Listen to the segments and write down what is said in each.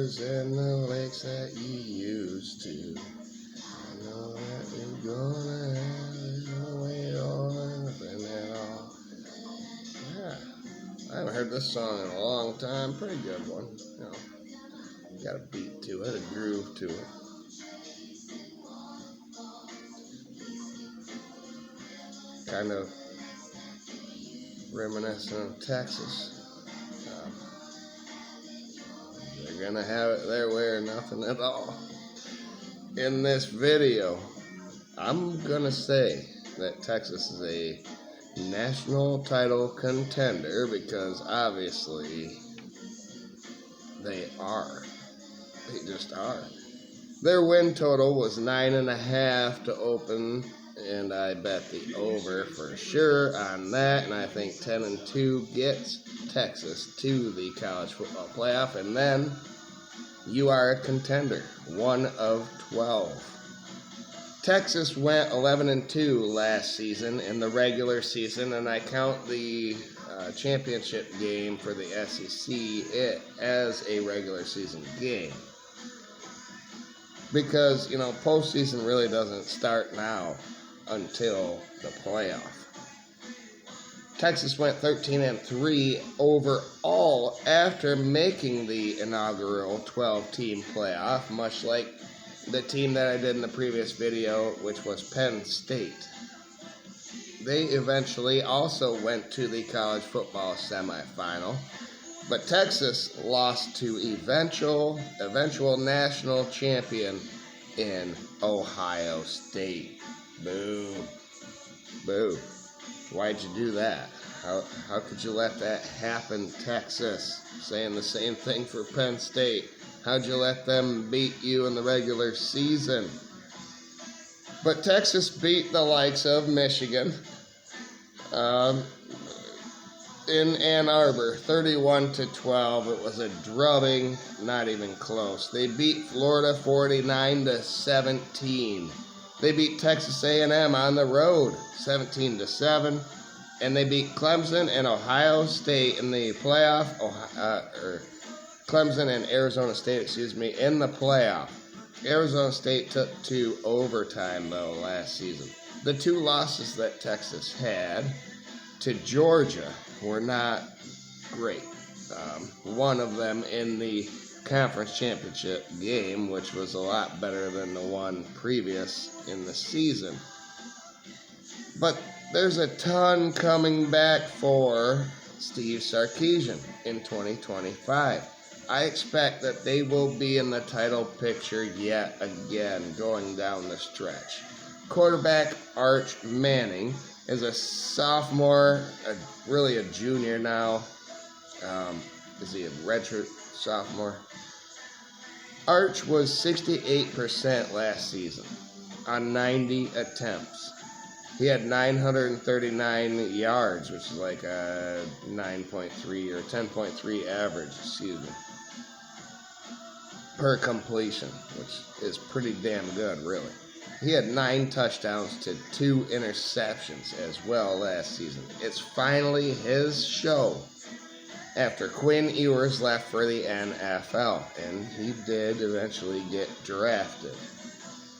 rivers and the lakes that you used to. I know that you're gonna have your way on and at all. Yeah, I haven't heard this song in a long time. Pretty good one. You know, got a beat to it, a groove to it. Kind of reminiscent of Texas. They're gonna have it their way or nothing at all. In this video, I'm gonna say that Texas is a national title contender because obviously they are. They just are. Their win total was 9.5 to open, and I bet the over for sure on that. And I think 10-2 gets Texas to the college football playoff, and then you are a contender, 1 of 12. Texas went 11-2 last season in the regular season, and I count the championship game for the SEC as a regular season game. Because, you know, postseason really doesn't start now until the playoff. Texas went 13-3 overall after making the inaugural 12-team playoff, much like the team that I did in the previous video, which was Penn State. They eventually also went to the college football semifinal, but Texas lost to eventual national champion in Ohio State. Boo. Boo. Why'd you do that? How could you let that happen, Texas? Saying the same thing for Penn State. How'd you let them beat you in the regular season? But Texas beat the likes of Michigan in Ann Arbor, 31-12. It was a drubbing, not even close. They beat Florida 49-17. They beat Texas A&M on the road, 17-7. And they beat Clemson and Ohio State in the playoff. Clemson and Arizona State, in the playoff. Arizona State took to overtime, though, last season. The two losses that Texas had to Georgia were not great. One of them in the conference championship game, which was a lot better than the one previous in the season. But there's a ton coming back for Steve Sarkesian in 2025. I expect that they will be in the title picture yet again going down the stretch. Quarterback Arch Manning is a sophomore, really a junior now. Is he a redshirt sophomore? Arch was 68% last season on 90 attempts. He had 939 yards, which is like a 9.3 or 10.3 average, per completion, which is pretty damn good, really. He had 9 touchdowns to 2 interceptions as well last season. It's finally his show after Quinn Ewers left for the NFL, and he did eventually get drafted.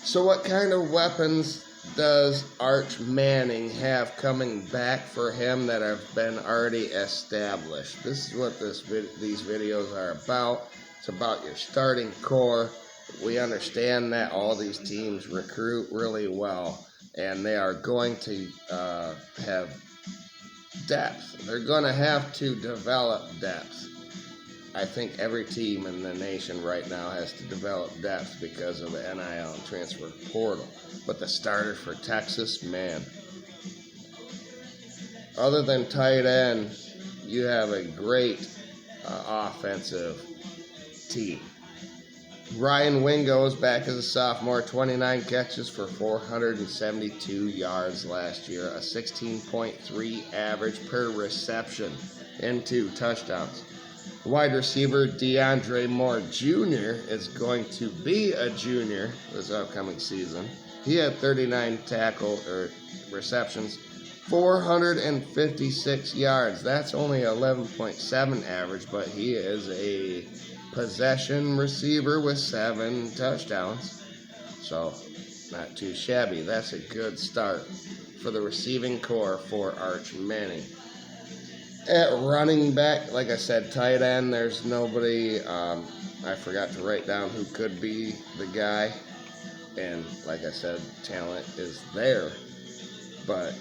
So what kind of weapons does Arch Manning have coming back for him that have been already established? This is what these videos are about. It's about your starting core. We understand that all these teams recruit really well, and they are going to have depth. They're going to have to develop depth. I think every team in the nation right now has to develop depth because of the NIL and transfer portal. But the starter for Texas, man, other than tight end, you have a great offensive team. Ryan Wingo is back as a sophomore, 29 catches for 472 yards last year, a 16.3 average per reception, and 2 touchdowns. Wide receiver DeAndre Moore Jr. is going to be a junior this upcoming season. He had 39 receptions, 456 yards. That's only 11.7 average, but he is a possession receiver with 7 touchdowns. So, not too shabby. That's a good start for the receiving core for Arch Manning. At running back, like I said, tight end, there's nobody. I forgot to write down who could be the guy. And like I said, talent is there. But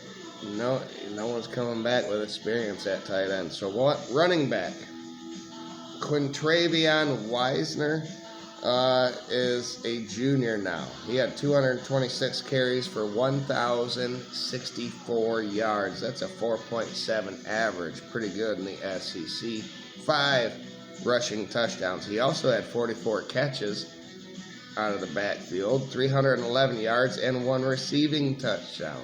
no one's coming back with experience at tight end. So what? Running back. Quintravion Wisner is a junior now. He had 226 carries for 1,064 yards. That's a 4.7 average. Pretty good in the SEC. 5 rushing touchdowns. He also had 44 catches out of the backfield, 311 yards, and 1 receiving touchdown.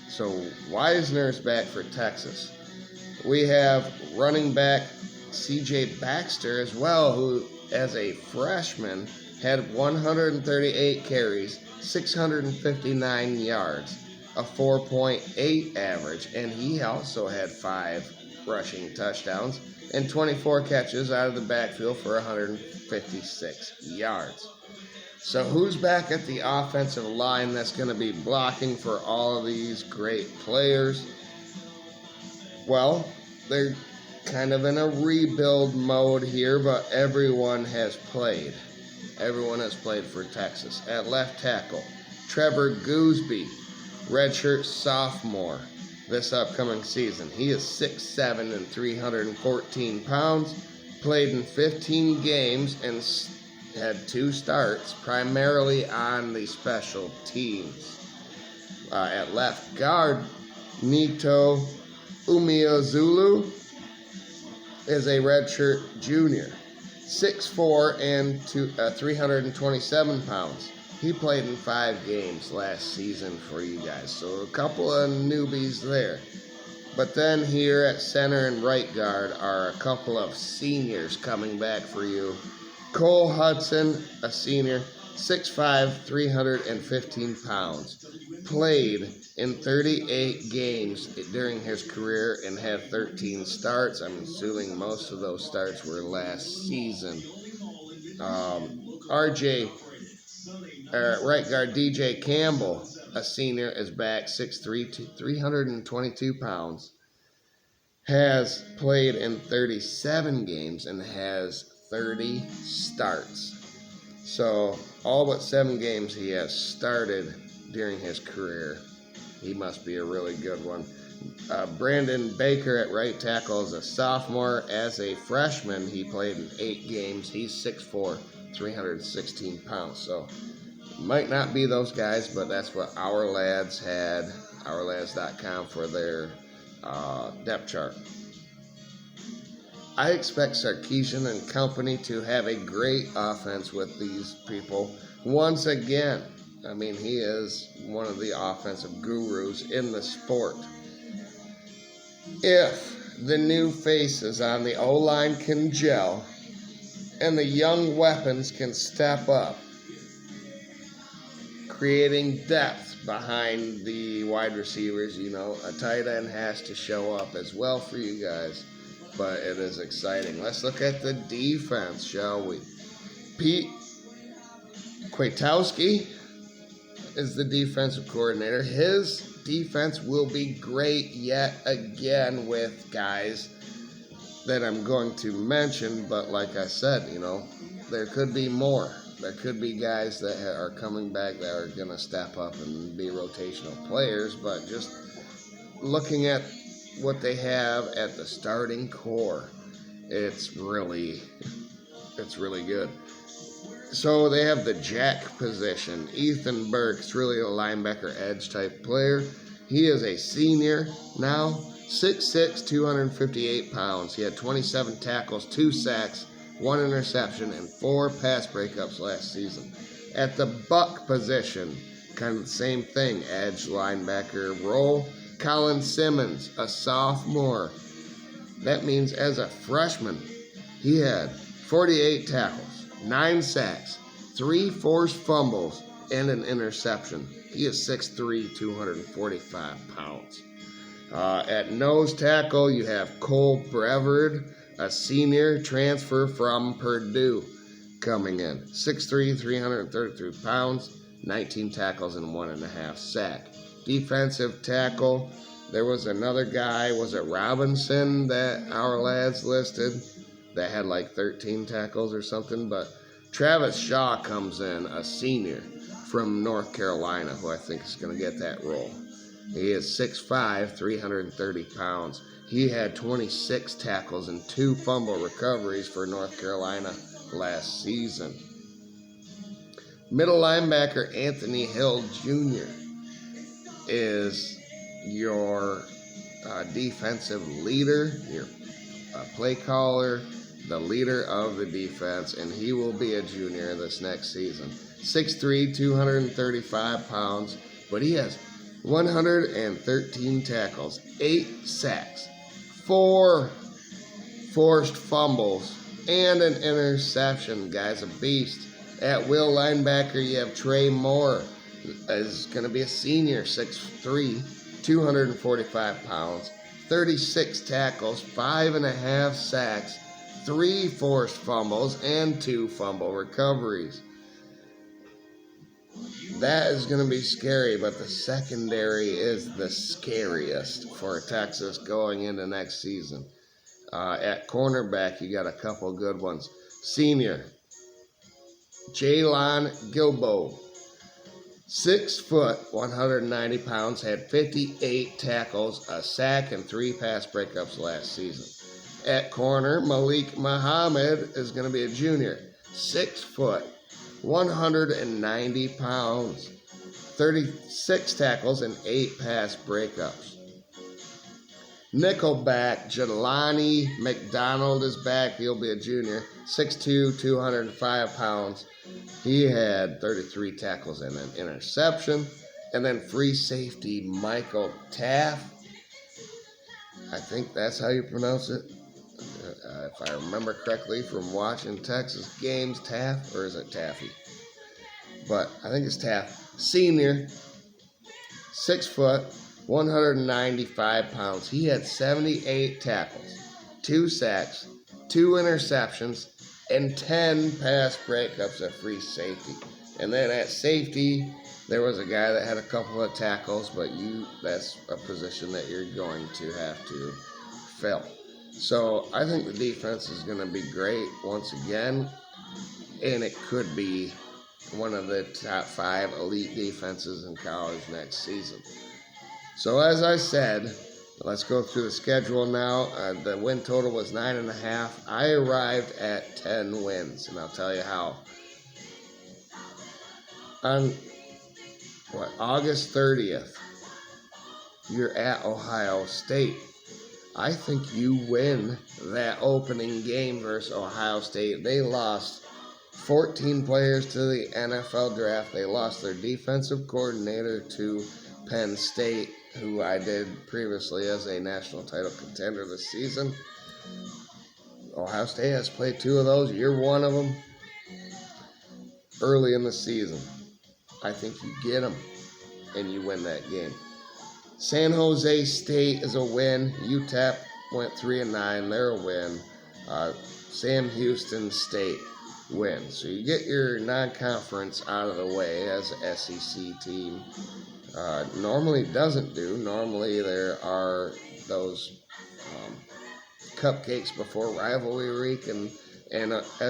So Wisner's back for Texas. We have running back C.J. Baxter as well, who as a freshman had 138 carries, 659 yards, a 4.8 average, and he also had 5 rushing touchdowns and 24 catches out of the backfield for 156 yards. So who's back at the offensive line that's going to be blocking for all of these great players? Well, they're kind of in a rebuild mode here, but everyone has played. Everyone has played for Texas. At left tackle, Trevor Gooseby, redshirt sophomore this upcoming season. He is 6'7" and 314 pounds, played in 15 games and had 2 starts, primarily on the special teams. At left guard, Nito Umeozulu is a redshirt junior, 6'4" and 327 pounds. He played in 5 games last season for you guys, so a couple of newbies there. But then here at center and right guard are a couple of seniors coming back for you. Cole Hudson, a senior, 6'5", 315 pounds, played in 38 games during his career and had 13 starts. I'm assuming most of those starts were last season. Right guard DJ Campbell, a senior, is back, 6'3", 322 pounds, has played in 37 games and has 30 starts. So all but 7 games he has started during his career. He must be a really good one. Brandon Baker at right tackle is a sophomore. As a freshman, he played in 8 games. He's 6'4", 316 pounds. So might not be those guys, but that's what Our Lads had, ourlads.com, for their depth chart. I expect Sarkesian and company to have a great offense with these people. Once again, I mean, he is one of the offensive gurus in the sport. If the new faces on the O-line can gel and the young weapons can step up, creating depth behind the wide receivers, a tight end has to show up as well for you guys. But it is exciting. Let's look at the defense, shall we? Pete Kwiatkowski is the defensive coordinator. His defense will be great yet again with guys that I'm going to mention. But like I said, there could be more. There could be guys that are coming back that are going to step up and be rotational players. But just looking at what they have at the starting core, it's really good. So they have the jack position. Ethan Burke's really a linebacker edge type player. He is a senior now, 6'6", 258 pounds. He had 27 tackles, 2 sacks, 1 interception, and 4 pass breakups last season. At the buck position, kind of the same thing, edge linebacker role. Colin Simmons, a sophomore. That means as a freshman, he had 48 tackles, 9 sacks, 3 forced fumbles, and an interception. He is 6'3", 245 pounds. At nose tackle, you have Cole Brevard, a senior transfer from Purdue, coming in. 6'3", 333 pounds, 19 tackles and 1.5 sack. Defensive tackle, there was another guy, was it Robinson that our lads listed, that had like 13 tackles or something, but Travis Shaw comes in, a senior from North Carolina, who I think is going to get that role. He is 6'5", 330 pounds. He had 26 tackles and 2 fumble recoveries for North Carolina last season. Middle linebacker Anthony Hill Jr. is your defensive leader, your play caller, the leader of the defense, and he will be a junior this next season. 6'3", 235 pounds, but he has 113 tackles, 8 sacks, 4 forced fumbles, and an interception. Guy's a beast. At will linebacker, you have Trey Moore, is going to be a senior, 6'3", 245 pounds, 36 tackles, 5.5 sacks, 3 forced fumbles, and 2 fumble recoveries. That is going to be scary, but the secondary is the scariest for Texas going into next season. At cornerback, you got a couple good ones. Senior, Jalen Gilbo, 6 foot, 190 pounds, had 58 tackles, a sack, and 3 pass breakups last season. At corner, Malik Muhammad is going to be a junior, 6 foot, 190 pounds, 36 tackles, and 8 pass breakups. Nickelback, Jelani McDonald is back. He'll be a junior, 6'2", 205 pounds. He had 33 tackles and an interception. And then free safety Michael Taft. I think that's how you pronounce it. If I remember correctly from watching Texas games, Taft, or is it Taffy? But I think it's Taft. Senior, 6 foot, 195 pounds. He had 78 tackles, 2 sacks, 2 interceptions, and 10 pass breakups at free safety. And then at safety, there was a guy that had a couple of tackles, but that's a position that you're going to have to fill. So I think the defense is going to be great once again, and it could be one of the top 5 elite defenses in college next season. So as I said, let's go through the schedule now. The win total was 9.5. I arrived at 10 wins, and I'll tell you how. On August 30th, you're at Ohio State. I think you win that opening game versus Ohio State. They lost 14 players to the NFL draft. They lost their defensive coordinator to Penn State, who I did previously as a national title contender this season. Ohio State has played 2 of those. You're one of them early in the season. I think you get them, and you win that game. San Jose State is a win. UTEP went 3-9. They're a win. Sam Houston State win. So you get your non-conference out of the way as an SEC team. Normally doesn't do. Normally there are those cupcakes before rivalry week and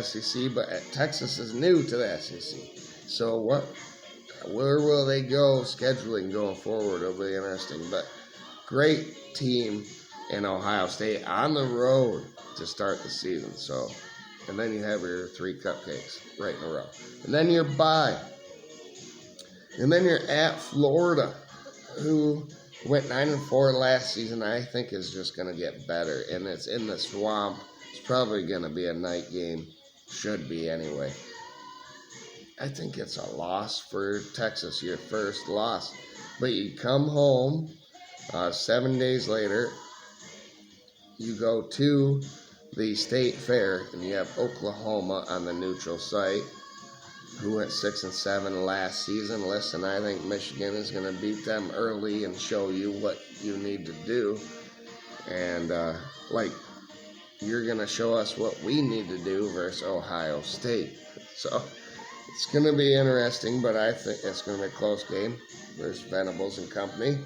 SEC, but Texas is new to the SEC. So where will they go scheduling going forward? It'll be interesting. But great team in Ohio State on the road to start the season. So, and then you have your 3 cupcakes right in a row. And then you're bye. And then you're at Florida, who went 9-4 last season. I think is just going to get better. And it's in the swamp. It's probably going to be a night game. Should be anyway. I think it's a loss for Texas, your first loss. But you come home 7 days later. You go to the state fair, and you have Oklahoma on the neutral site, who went 6-7 last season. Listen, I think Michigan is going to beat them early and show you what you need to do. And like you're going to show us what we need to do versus Ohio State. So it's going to be interesting, but I think it's going to be a close game versus Venables and company.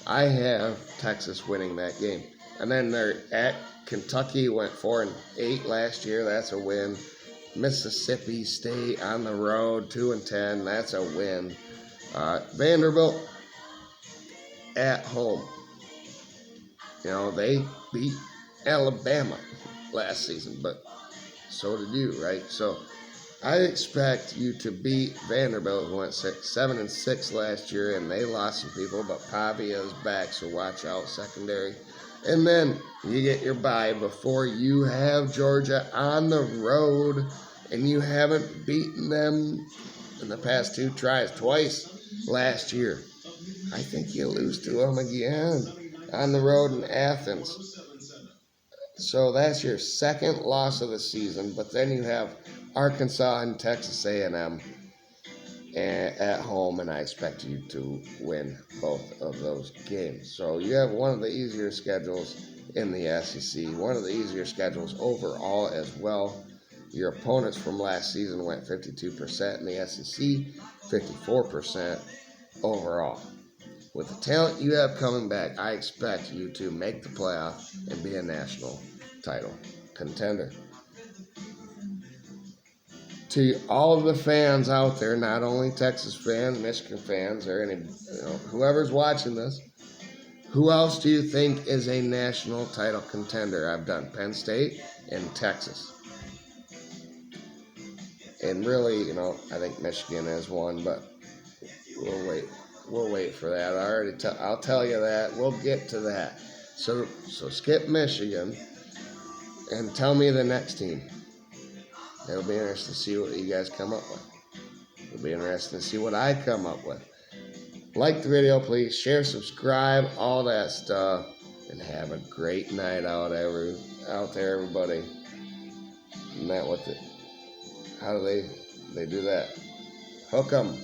I have Texas winning that game. And then they're at Kentucky, went 4-8 last year. That's a win. Mississippi State on the road, 2-10. That's a win. Vanderbilt at home. You know, they beat Alabama last season, but so did you, right? So I expect you to beat Vanderbilt, who went 7-6 last year, and they lost some people, but Pavia is back, so watch out, secondary. And then you get your bye before you have Georgia on the road, and you haven't beaten them in the past 2 tries, twice last year. I think you lose to them again on the road in Athens. So that's your second loss of the season, but then you have Arkansas and Texas A&M at home, and I expect you to win both of those games. So you have one of the easier schedules in the SEC, one of the easier schedules overall as well. Your opponents from last season went 52% in the SEC, 54% overall. With the talent you have coming back, I expect you to make the playoff and be a national title contender. To all of the fans out there, not only Texas fans, Michigan fans, or any, whoever's watching this, who else do you think is a national title contender? I've done Penn State and Texas. And really, I think Michigan is one, but we'll wait. We'll wait for that. I'll tell you that. We'll get to that. So skip Michigan and tell me the next team. It'll be interesting to see what you guys come up with. It'll be interesting to see what I come up with. Like the video, please. Share, subscribe, all that stuff. And have a great night out there, everybody. Isn't that what how do they do that? Hook 'em.